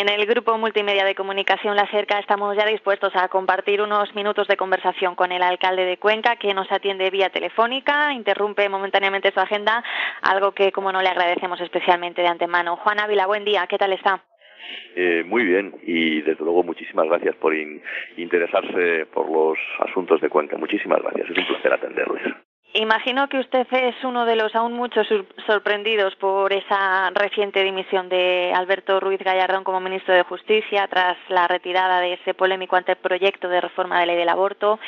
En el grupo multimedia de comunicación La Cerca estamos ya dispuestos a compartir unos minutos de conversación con el alcalde de Cuenca, que nos atiende vía telefónica, interrumpe momentáneamente su agenda, algo que, como no, le agradecemos especialmente de antemano. Juan Ávila, buen día, ¿qué tal está? Muy bien, y desde luego muchísimas gracias por interesarse por los asuntos de Cuenca. Muchísimas gracias, es un placer atenderles. Imagino que usted es uno de los aún muchos sorprendidos por esa reciente dimisión de Alberto Ruiz Gallardón como ministro de Justicia tras la retirada de ese polémico anteproyecto de reforma de ley del aborto,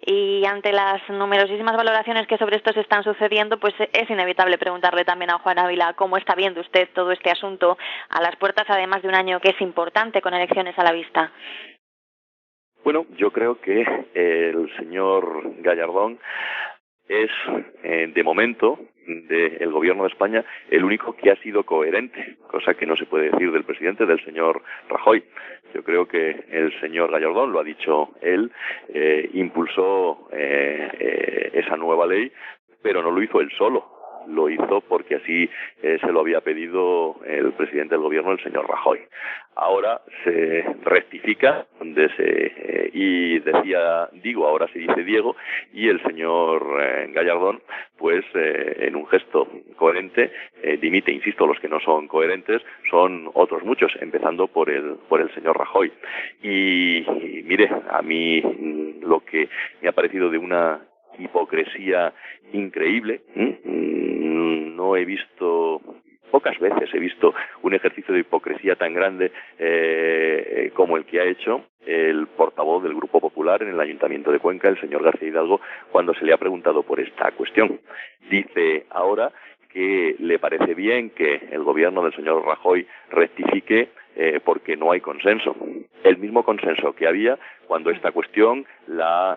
y ante las numerosísimas valoraciones que sobre esto se están sucediendo, pues es inevitable preguntarle también a Juan Ávila cómo está viendo usted todo este asunto a las puertas, además de un año que es importante con elecciones a la vista. Bueno, yo creo que el señor Gallardón es, de momento, del gobierno de España, el único que ha sido coherente, cosa que no se puede decir del presidente, del señor Rajoy. Yo creo que el señor Gallardón, lo ha dicho él, impulsó esa nueva ley, pero no lo hizo él solo. Lo hizo porque así se lo había pedido el presidente del gobierno, el señor Rajoy. Ahora se rectifica y decía Digo, ahora se dice Diego, y el señor Gallardón, pues en un gesto coherente, dimite. Insisto, los que no son coherentes son otros muchos, empezando por el señor Rajoy. Y mire, a mí lo que me ha parecido de una hipocresía increíble, no he visto, pocas veces he visto un ejercicio de hipocresía tan grande como el que ha hecho el portavoz del Grupo Popular en el Ayuntamiento de Cuenca, el señor García Hidalgo, cuando se le ha preguntado por esta cuestión. Dice ahora que le parece bien que el gobierno del señor Rajoy rectifique porque no hay consenso. El mismo consenso que había cuando esta cuestión la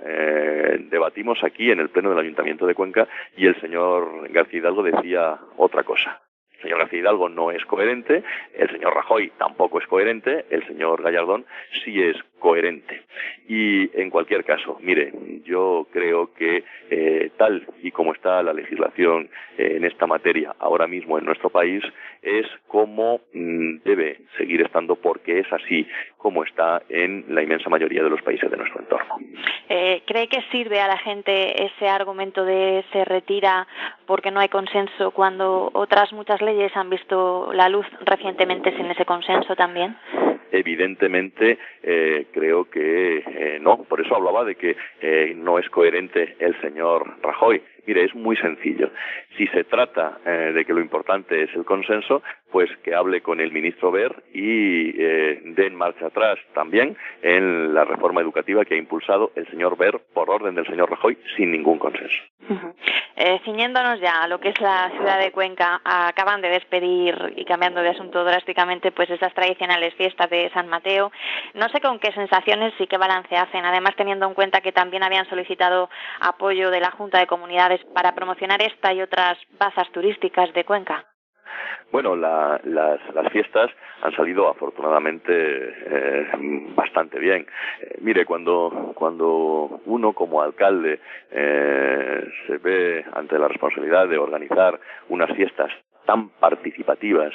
debatimos aquí en el Pleno del Ayuntamiento de Cuenca, y el señor García Hidalgo decía otra cosa. El señor García Hidalgo no es coherente, el señor Rajoy tampoco es coherente, el señor Gallardón sí es coherente. Y en cualquier caso, mire, yo creo que tal y como está la legislación en esta materia ahora mismo en nuestro país, es como debe seguir estando, porque es así como está en la inmensa mayoría de los países de nuestro entorno. ¿Cree que sirve a la gente ese argumento de se retira porque no hay consenso, cuando otras muchas leyes han visto la luz recientemente sin ese consenso también? Evidentemente, creo que no. Por eso hablaba de que no es coherente el señor Rajoy. Mire, es muy sencillo. Si se trata de que lo importante es el consenso, pues que hable con el ministro Wert y den marcha atrás también en la reforma educativa que ha impulsado el señor Wert por orden del señor Rajoy sin ningún consenso. Ciñéndonos ya a lo que es la ciudad de Cuenca, acaban de despedir, y cambiando de asunto drásticamente, pues esas tradicionales fiestas de San Mateo. No sé con qué sensaciones y qué balance hacen, además teniendo en cuenta que también habían solicitado apoyo de la Junta de Comunidades para promocionar esta y otras bazas turísticas de Cuenca. Bueno, las fiestas han salido afortunadamente bastante bien. Mire, cuando uno como alcalde se ve ante la responsabilidad de organizar unas fiestas tan participativas,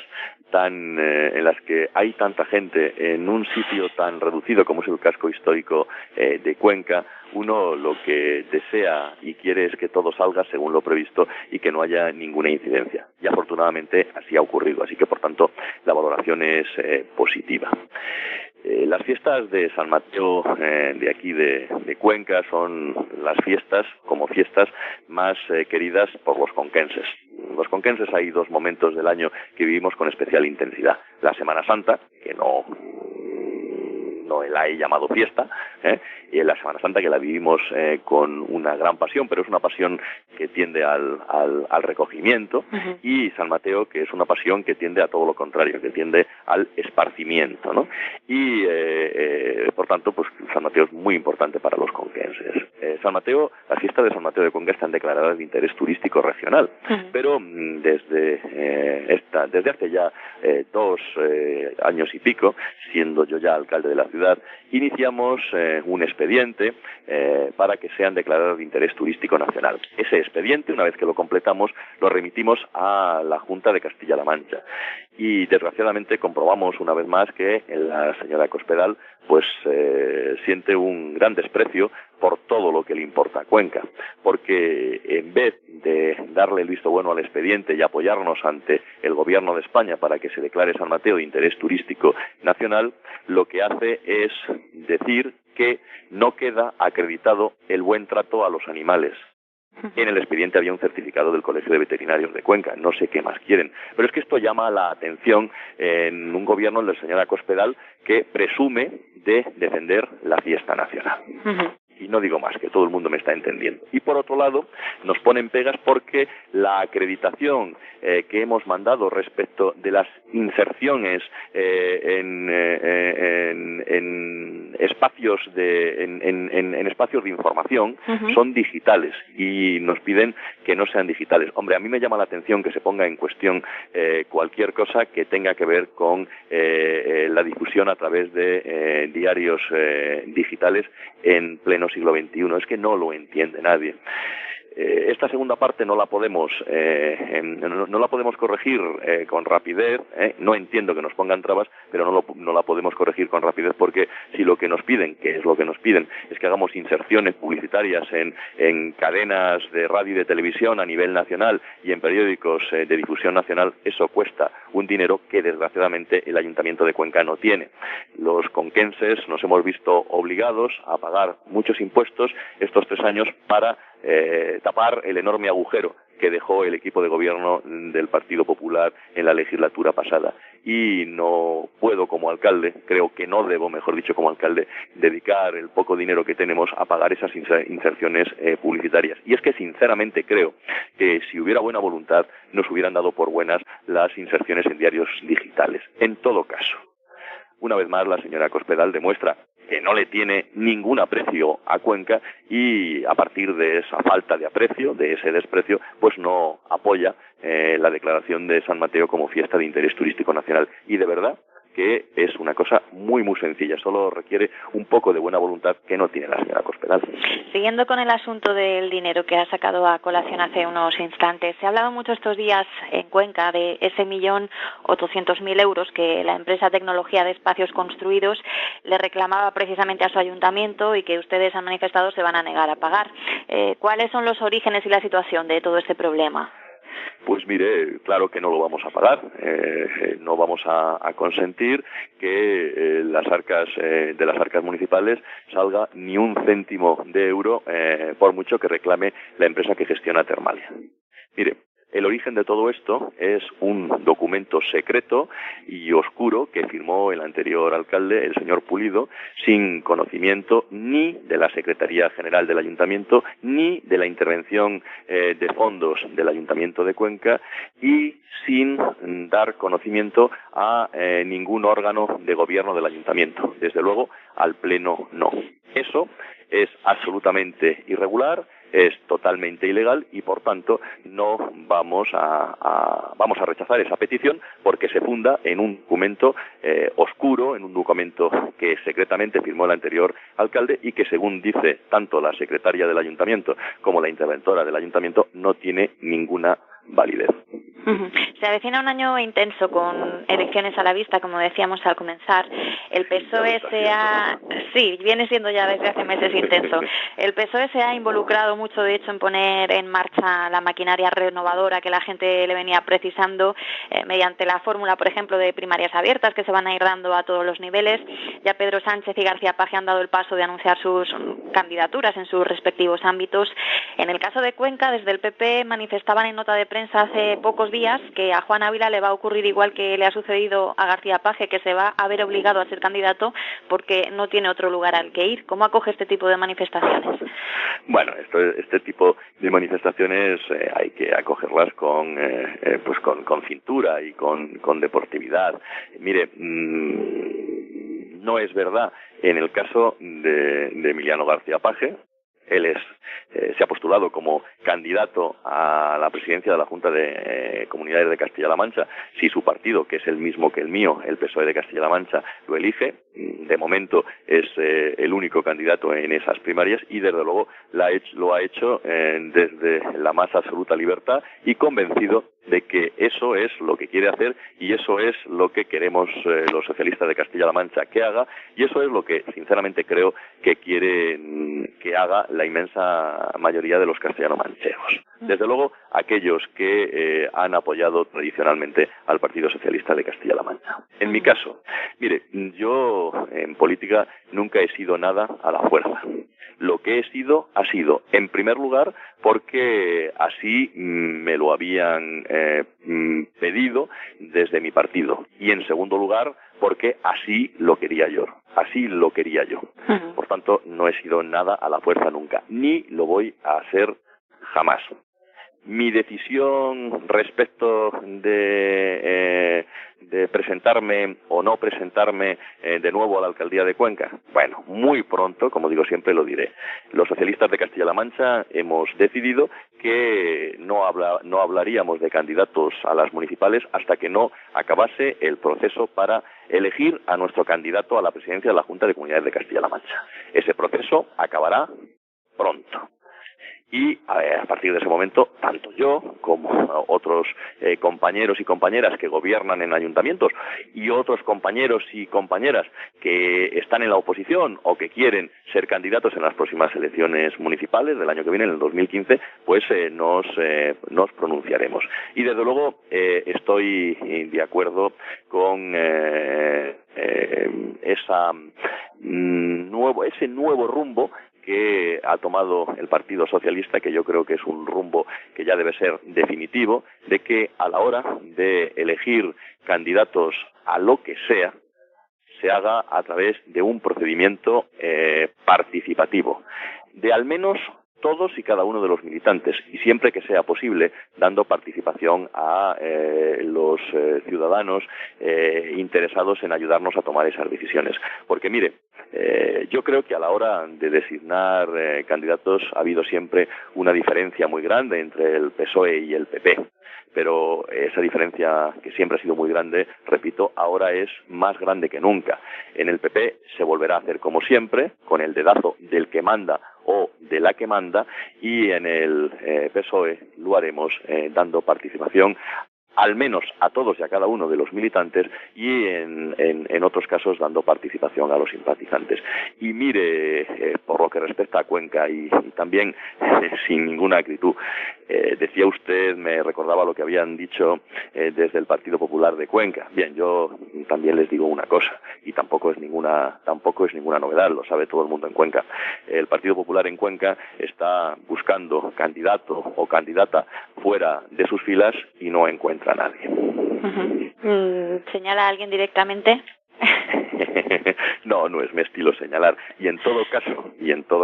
en las que hay tanta gente en un sitio tan reducido como es el casco histórico de Cuenca, uno lo que desea y quiere es que todo salga según lo previsto y que no haya ninguna incidencia. Y afortunadamente así ha ocurrido, así que por tanto la valoración es positiva. Las fiestas de San Mateo de aquí de Cuenca son las fiestas, como fiestas, más queridas por los conquenses. Los conquenses hay dos momentos del año que vivimos con especial intensidad. La Semana Santa, que no la he llamado fiesta, y en la Semana Santa, que la vivimos con una gran pasión, pero es una pasión que tiende al recogimiento, y San Mateo, que es una pasión que tiende a todo lo contrario, que tiende al esparcimiento, ¿no? Y por tanto, pues San Mateo es muy importante para los conquenses. San Mateo, las fiestas de San Mateo de Cuenca están declaradas de interés turístico regional, pero desde hace ya 2 años y pico, siendo yo ya alcalde de la ciudad, iniciamos un expediente para que sean declaradas de interés turístico nacional. Ese expediente, una vez que lo completamos, lo remitimos a la Junta de Castilla-La Mancha. Y desgraciadamente comprobamos una vez más que la señora Cospedal pues siente un gran desprecio por todo lo que le importa a Cuenca, porque en vez de darle el visto bueno al expediente y apoyarnos ante el Gobierno de España para que se declare San Mateo de interés turístico nacional, lo que hace es decir que no queda acreditado el buen trato a los animales. En el expediente había un certificado del Colegio de Veterinarios de Cuenca, no sé qué más quieren. Pero es que esto llama la atención en un gobierno del señor Cospedal que presume de defender la fiesta nacional. Y no digo más, que todo el mundo me está entendiendo. Y por otro lado, nos ponen pegas porque la acreditación que hemos mandado respecto de las inserciones en espacios en espacios de información son digitales y nos piden que no sean digitales. Hombre, a mí me llama la atención que se ponga en cuestión cualquier cosa que tenga que ver con la difusión a través de diarios digitales en pleno siglo XXI. Es que no lo entiende nadie. Esta segunda parte no la podemos corregir con rapidez. No entiendo que nos pongan trabas, pero no la podemos corregir con rapidez porque si lo que nos piden, que es lo que nos piden, es que hagamos inserciones publicitarias en cadenas de radio y de televisión a nivel nacional y en periódicos de difusión nacional, eso cuesta un dinero que desgraciadamente el Ayuntamiento de Cuenca no tiene. Los conquenses nos hemos visto obligados a pagar muchos impuestos estos 3 años para tapar el enorme agujero que dejó el equipo de gobierno del Partido Popular en la legislatura pasada. Y no puedo como alcalde, creo que no debo, mejor dicho, como alcalde, dedicar el poco dinero que tenemos a pagar esas inserciones publicitarias. Y es que sinceramente creo que si hubiera buena voluntad nos hubieran dado por buenas las inserciones en diarios digitales. En todo caso, una vez más la señora Cospedal demuestra que no le tiene ningún aprecio a Cuenca y a partir de esa falta de aprecio, de ese desprecio, pues no apoya la declaración de San Mateo como fiesta de interés turístico nacional. Y de verdad que es una cosa muy muy sencilla, solo requiere un poco de buena voluntad que no tiene la señora Cospedal. Siguiendo con el asunto del dinero que ha sacado a colación hace unos instantes, se ha hablado mucho estos días en Cuenca de ese 1.800.000 euros que la empresa Tecnología de Espacios Construidos le reclamaba precisamente a su ayuntamiento y que ustedes han manifestado se van a negar a pagar. ¿Cuáles son los orígenes y la situación de todo este problema? Pues mire, claro que no lo vamos a pagar, no vamos a consentir que de las arcas municipales salga ni un céntimo de euro por mucho que reclame la empresa que gestiona Termalia. Mire, el origen de todo esto es un documento secreto y oscuro que firmó el anterior alcalde, el señor Pulido, sin conocimiento ni de la Secretaría General del Ayuntamiento, ni de la intervención de fondos del Ayuntamiento de Cuenca y sin dar conocimiento a ningún órgano de gobierno del Ayuntamiento. Desde luego, al Pleno no. Eso es absolutamente irregular, es totalmente ilegal y por tanto no vamos a rechazar esa petición porque se funda en un documento oscuro, en un documento que secretamente firmó el anterior alcalde y que según dice tanto la secretaria del ayuntamiento como la interventora del ayuntamiento no tiene ninguna validez. Se avecina un año intenso con elecciones a la vista, como decíamos al comenzar. El PSOE viene siendo ya desde hace meses intenso. El PSOE se ha involucrado mucho, de hecho, en poner en marcha la maquinaria renovadora que la gente le venía precisando mediante la fórmula, por ejemplo, de primarias abiertas que se van a ir dando a todos los niveles. Ya Pedro Sánchez y García Paje han dado el paso de anunciar sus candidaturas en sus respectivos ámbitos. En el caso de Cuenca, desde el PP manifestaban en nota de prensa hace pocos días que a Juan Ávila le va a ocurrir igual que le ha sucedido a García Paje, que se va a ver obligado a ser candidato porque no tiene otro lugar al que ir. ¿Cómo acoge este tipo de manifestaciones? Bueno, este tipo de manifestaciones hay que acogerlas con cintura y con deportividad. Mire, no es verdad en el caso de Emiliano García Paje. él se ha postulado como candidato a la presidencia de la Junta de Comunidades de Castilla-La Mancha, si su partido, que es el mismo que el mío, el PSOE de Castilla-La Mancha, lo elige. De momento es el único candidato en esas primarias y desde luego lo ha hecho desde la más absoluta libertad y convencido de que eso es lo que quiere hacer y eso es lo que queremos los socialistas de Castilla-La Mancha que haga, y eso es lo que sinceramente creo que quiere que haga la inmensa mayoría de los castellano-manchegos. Desde luego aquellos que han apoyado tradicionalmente al Partido Socialista de Castilla-La Mancha. En mi caso, mire, yo en política nunca he sido nada a la fuerza. Lo que he sido ha sido, en primer lugar, porque así me lo habían pedido desde mi partido, y en segundo lugar porque así lo quería yo. Por tanto, no he sido nada a la fuerza nunca, ni lo voy a hacer jamás. Mi decisión respecto de presentarme o no presentarme de nuevo a la alcaldía de Cuenca, bueno, muy pronto, como digo siempre, lo diré. Los socialistas de Castilla-La Mancha hemos decidido que no hablaríamos de candidatos a las municipales hasta que no acabase el proceso para elegir a nuestro candidato a la presidencia de la Junta de Comunidades de Castilla-La Mancha. Ese proceso acabará pronto. Y a partir de ese momento, tanto yo como otros compañeros y compañeras que gobiernan en ayuntamientos y otros compañeros y compañeras que están en la oposición o que quieren ser candidatos en las próximas elecciones municipales del año que viene, en el 2015, pues nos pronunciaremos. Y desde luego estoy de acuerdo con ese nuevo rumbo que ha tomado el Partido Socialista, que yo creo que es un rumbo que ya debe ser definitivo, de que a la hora de elegir candidatos a lo que sea, se haga a través de un procedimiento participativo, de al menos todos y cada uno de los militantes, y siempre que sea posible, dando participación a los ciudadanos interesados en ayudarnos a tomar esas decisiones. Porque mire, yo creo que a la hora de designar candidatos ha habido siempre una diferencia muy grande entre el PSOE y el PP. Pero esa diferencia, que siempre ha sido muy grande, repito, ahora es más grande que nunca. En el PP se volverá a hacer como siempre, con el dedazo del que manda o de la que manda, y en el PSOE lo haremos dando participación al menos a todos y a cada uno de los militantes, y en otros casos dando participación a los simpatizantes. Y mire, por lo que respecta a Cuenca, y también sin ninguna acritud, decía usted, me recordaba lo que habían dicho desde el Partido Popular de Cuenca. Bien, yo también les digo una cosa, y tampoco es ninguna novedad, lo sabe todo el mundo en Cuenca. El Partido Popular en Cuenca está buscando candidato o candidata fuera de sus filas y no encuentra a nadie. ¿Señala a alguien directamente? No es mi estilo señalar, y en todo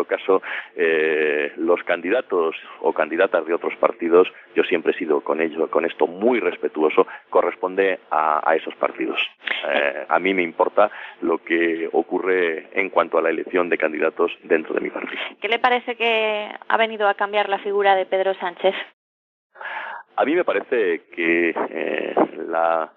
caso los candidatos o candidatas de otros partidos, yo siempre he sido con esto muy respetuoso, corresponde a esos partidos. A mí me importa lo que ocurre en cuanto a la elección de candidatos dentro de mi partido. ¿Qué le parece que ha venido a cambiar la figura de Pedro Sánchez? A mí me parece que la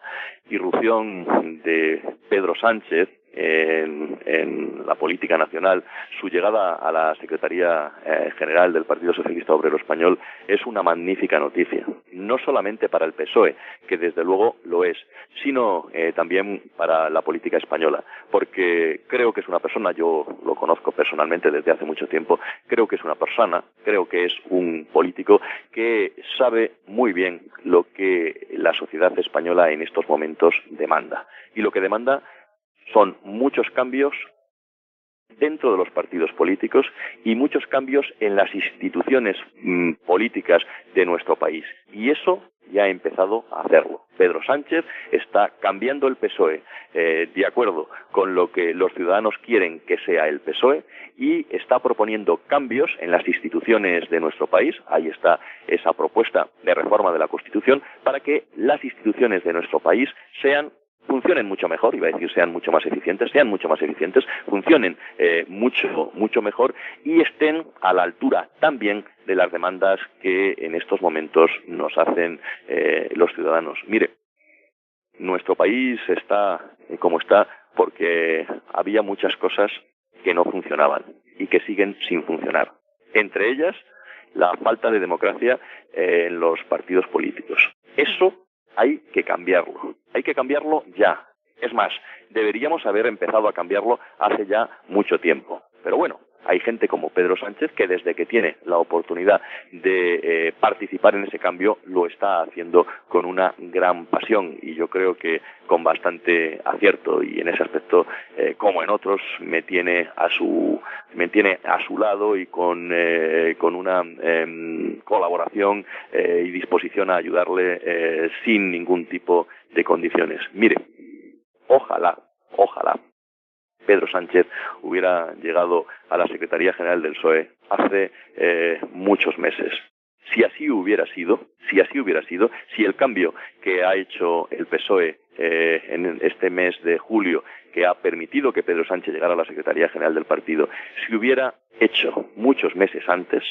irrupción de Pedro Sánchez en la política nacional, su llegada a la Secretaría General del Partido Socialista Obrero Español, es una magnífica noticia, no solamente para el PSOE, que desde luego lo es, sino también para la política española, porque creo que es una persona, yo lo conozco personalmente desde hace mucho tiempo, creo que es un político que sabe muy bien lo que la sociedad española en estos momentos demanda, y lo que demanda son muchos cambios dentro de los partidos políticos y muchos cambios en las instituciones políticas de nuestro país. Y eso ya ha empezado a hacerlo. Pedro Sánchez está cambiando el PSOE de acuerdo con lo que los ciudadanos quieren que sea el PSOE, y está proponiendo cambios en las instituciones de nuestro país. Ahí está esa propuesta de reforma de la Constitución para que las instituciones de nuestro país sean funcionen mucho mejor, iba a decir sean mucho más eficientes, funcionen mucho mejor y estén a la altura también de las demandas que en estos momentos nos hacen los ciudadanos. Mire, nuestro país está como está porque había muchas cosas que no funcionaban y que siguen sin funcionar. Entre ellas, la falta de democracia en los partidos políticos. Eso hay que cambiarlo ya. Es más, deberíamos haber empezado a cambiarlo hace ya mucho tiempo. Pero bueno, hay gente como Pedro Sánchez que desde que tiene la oportunidad de participar en ese cambio lo está haciendo con una gran pasión y yo creo que con bastante acierto y en ese aspecto, como en otros, me tiene a su lado y con una colaboración y disposición a ayudarle sin ningún tipo de condiciones. Mire, ojalá Pedro Sánchez hubiera llegado a la Secretaría General del PSOE hace muchos meses. Si así hubiera sido, si el cambio que ha hecho el PSOE en este mes de julio, que ha permitido que Pedro Sánchez llegara a la Secretaría General del partido, si hubiera hecho muchos meses antes,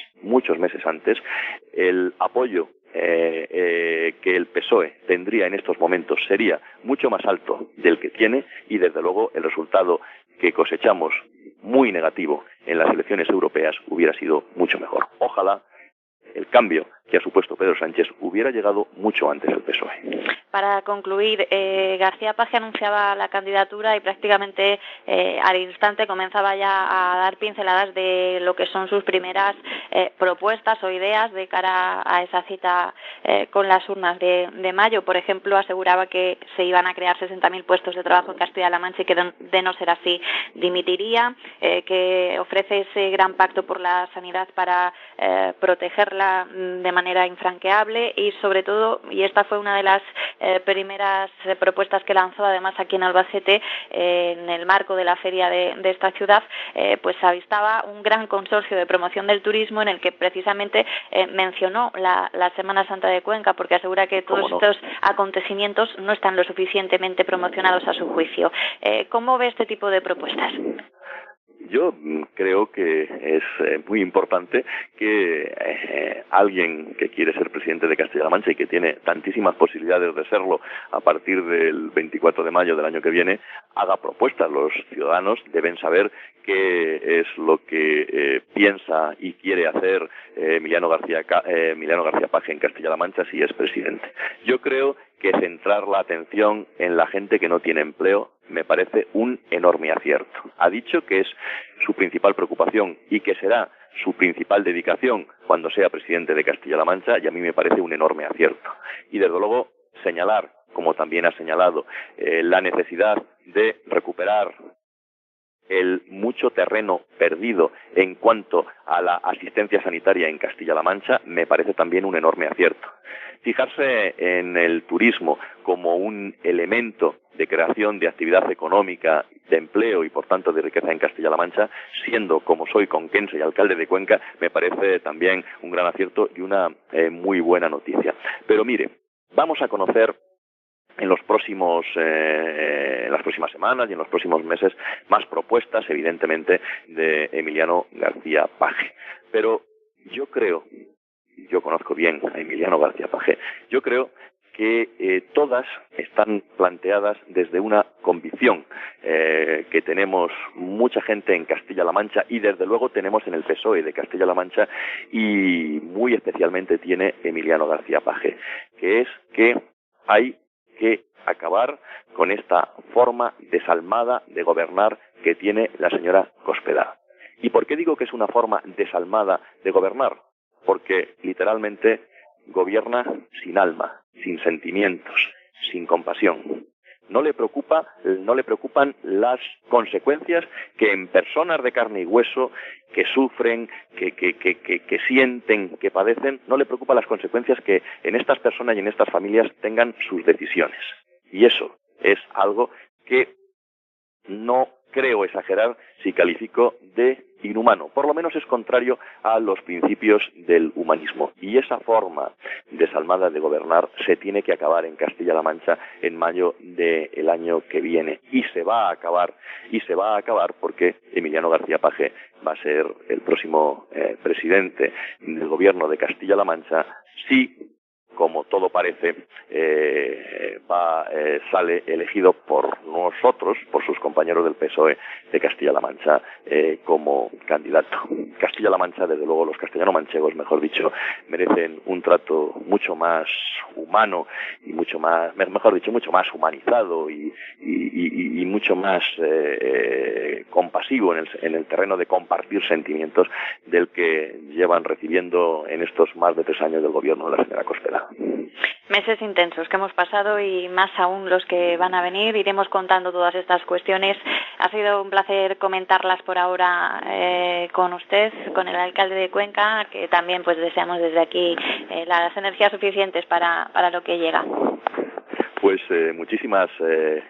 el apoyo que el PSOE tendría en estos momentos sería mucho más alto del que tiene y desde luego el resultado que cosechamos muy negativo en las elecciones europeas hubiera sido mucho mejor. Ojalá el cambio que ha supuesto Pedro Sánchez hubiera llegado mucho antes al PSOE. Para concluir, García Paje anunciaba la candidatura y prácticamente al instante comenzaba ya a dar pinceladas de lo que son sus primeras propuestas o ideas de cara a esa cita con las urnas de mayo. Por ejemplo, aseguraba que se iban a crear 60.000 puestos de trabajo en Castilla-La Mancha y que de no ser así dimitiría, que ofrece ese gran pacto por la sanidad para protegerla de manera infranqueable y sobre todo, y esta fue una de las primeras propuestas que lanzó además aquí en Albacete en el marco de la feria de esta ciudad, pues avistaba un gran consorcio de promoción del turismo en el que precisamente mencionó la Semana Santa de Cuenca, porque asegura que todos estos acontecimientos no están lo suficientemente promocionados a su juicio. ¿Cómo ve este tipo de propuestas? Yo creo que es muy importante que alguien que quiere ser presidente de Castilla-La Mancha y que tiene tantísimas posibilidades de serlo a partir del 24 de mayo del año que viene, haga propuestas. Los ciudadanos deben saber qué es lo que piensa y quiere hacer Emiliano García Paje en Castilla-La Mancha si es presidente. Yo creo que centrar la atención en la gente que no tiene empleo me parece un enorme acierto. Ha dicho que es su principal preocupación y que será su principal dedicación cuando sea presidente de Castilla-La Mancha y a mí me parece un enorme acierto. Y desde luego señalar, como también ha señalado, la necesidad de recuperar el mucho terreno perdido en cuanto a la asistencia sanitaria en Castilla-La Mancha me parece también un enorme acierto. Fijarse en el turismo como un elemento de creación de actividad económica, de empleo y por tanto de riqueza en Castilla-La Mancha, siendo como soy conquense y alcalde de Cuenca, me parece también un gran acierto y una muy buena noticia. Pero mire, vamos a conocer en las próximas semanas y en los próximos meses más propuestas, evidentemente, de Emiliano García Paje. Pero yo conozco bien a Emiliano García Paje, yo creo que todas están planteadas desde una convicción que tenemos mucha gente en Castilla-La Mancha y desde luego tenemos en el PSOE de Castilla-La Mancha y muy especialmente tiene Emiliano García Paje, que es que hay que acabar con esta forma desalmada de gobernar que tiene la señora Cospedal. ¿Y por qué digo que es una forma desalmada de gobernar? Porque literalmente gobierna sin alma, sin sentimientos, sin compasión. No le preocupan las consecuencias que en personas de carne y hueso, que sufren, que sienten, que padecen, no le preocupan las consecuencias que en estas personas y en estas familias tengan sus decisiones. Y eso es algo que no creo exagerar si califico de inhumano, por lo menos es contrario a los principios del humanismo. Y esa forma desalmada de gobernar se tiene que acabar en Castilla-La Mancha en mayo del año que viene. Y se va a acabar porque Emiliano García Paje va a ser el próximo presidente del gobierno de Castilla-La Mancha si, como todo parece, sale elegido por nosotros, por sus compañeros del PSOE de Castilla-La Mancha, como candidato. Castilla-La Mancha, desde luego, los castellano-manchegos, mejor dicho, merecen un trato mucho más humano y mucho más humanizado y mucho más compasivo en el terreno de compartir sentimientos del que llevan recibiendo en estos más de 3 años del gobierno de la señora Cospedal. Meses intensos que hemos pasado y más aún los que van a venir. Iremos contando todas estas cuestiones. Ha sido un placer comentarlas por ahora con usted, con el alcalde de Cuenca, que también pues deseamos desde aquí las energías suficientes para lo que llega. Pues muchísimas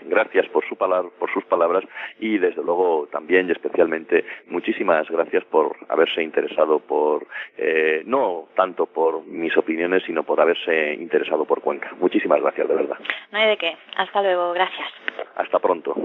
gracias por sus palabras y desde luego también y especialmente muchísimas gracias por haberse interesado no tanto por mis opiniones, sino por haberse interesado por Cuenca. Muchísimas gracias, de verdad. No hay de qué. Hasta luego. Gracias. Hasta pronto.